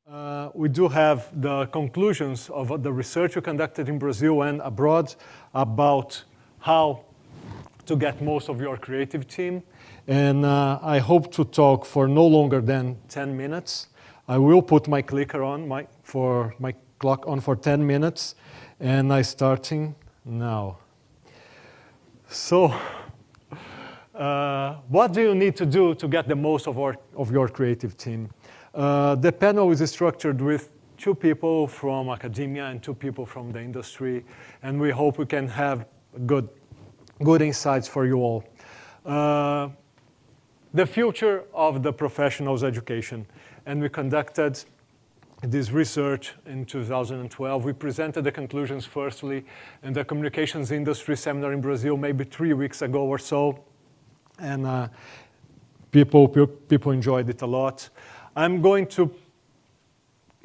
We do have the conclusions of the research we conducted in Brazil and abroad about how to get most of your creative team. And I hope to talk for no longer than 10 minutes. I will put my clicker on, my clock on for 10 minutes, and I'm starting now. So, what do you need to do to get the most of your creative team? The panel is structured with 2 people from academia and 2 people from the industry, and we hope we can have good insights for you all. The future of the professionals' education, and we conducted this research in 2012. We presented the conclusions firstly in the communications industry seminar in Brazil maybe 3 weeks ago or so, and people enjoyed it a lot. I'm going to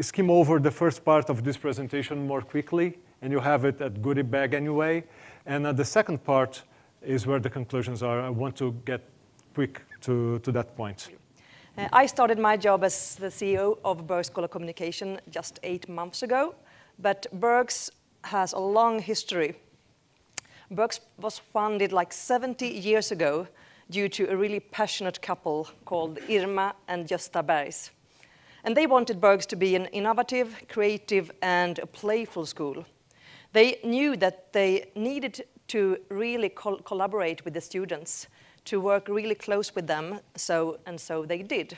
skim over the first part of this presentation more quickly, and you have it at goodie bag anyway. And the second part is where the conclusions are. I want to get quick to that point. I started my job as the CEO of Berghs School of Communication just 8 months ago, but Berghs has a long history. Berghs was founded like 70 years ago due to a really passionate couple called Irma and Gösta Berghs. And they wanted Berghs to be an innovative, creative, and a playful school. They knew that they needed to really collaborate with the students, to work really close with them, so they did.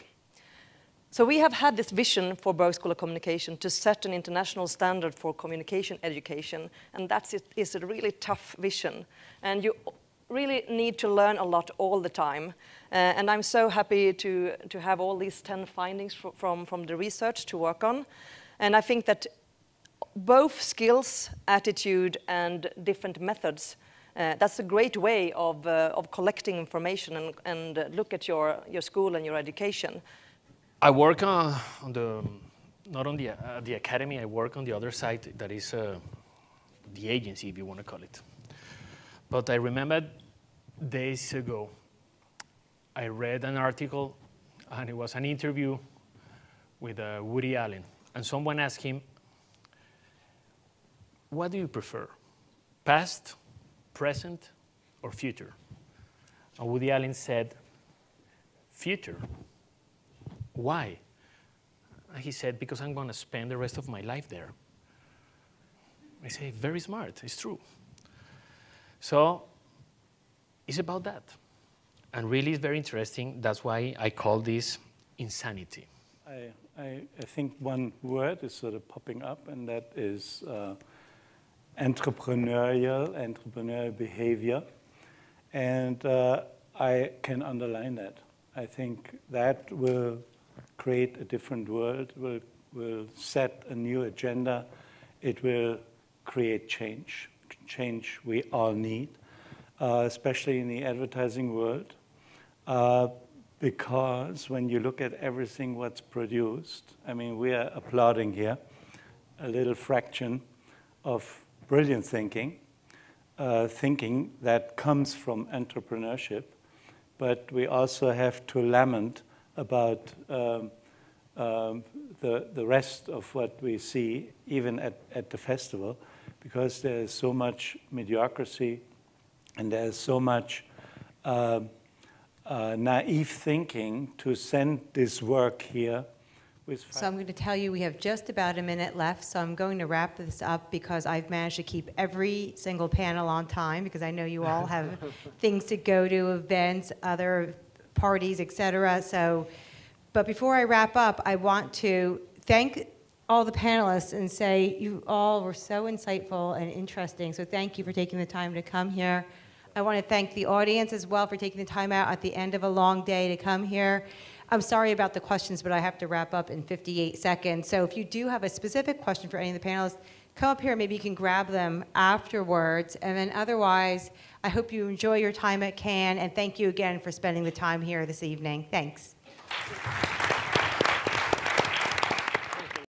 So we have had this vision for Berghs School of Communication to set an international standard for communication education, and that is a really tough vision. And you really need to learn a lot all the time. And I'm so happy to have all these 10 findings from the research to work on. And I think that both skills, attitude, and different methods, that's a great way of collecting information and look at your school and your education. I work not on the academy, I work on the other side, that is the agency, if you want to call it. But I remember days ago, I read an article, and it was an interview with Woody Allen. And someone asked him, what do you prefer, past, present, or future? And Woody Allen said, future. Why? And he said, because I'm going to spend the rest of my life there. I say, very smart, it's true. So it's about that. And really it's very interesting. That's why I call this insanity. I think one word is sort of popping up, and that is entrepreneurial behavior. And I can underline that. I think that will create a different world, will set a new agenda. It will create change we all need, especially in the advertising world. Because when you look at everything what's produced, I mean, we are applauding here a little fraction of brilliant thinking that comes from entrepreneurship, but we also have to lament about the rest of what we see, even at the festival, because there is so much mediocrity and there is so much naive thinking to send this work here. So I'm going to tell you we have just about a minute left, so I'm going to wrap this up because I've managed to keep every single panel on time, because I know you all have things to go to, events, other parties, etc. So, but before I wrap up, I want to thank all the panelists and say you all were so insightful and interesting, so thank you for taking the time to come here. I want to thank the audience as well for taking the time out at the end of a long day to come here. I'm sorry about the questions, but I have to wrap up in 58 seconds. So if you do have a specific question for any of the panelists, come up here, maybe you can grab them afterwards. And then otherwise, I hope you enjoy your time at Cannes, and thank you again for spending the time here this evening. Thanks.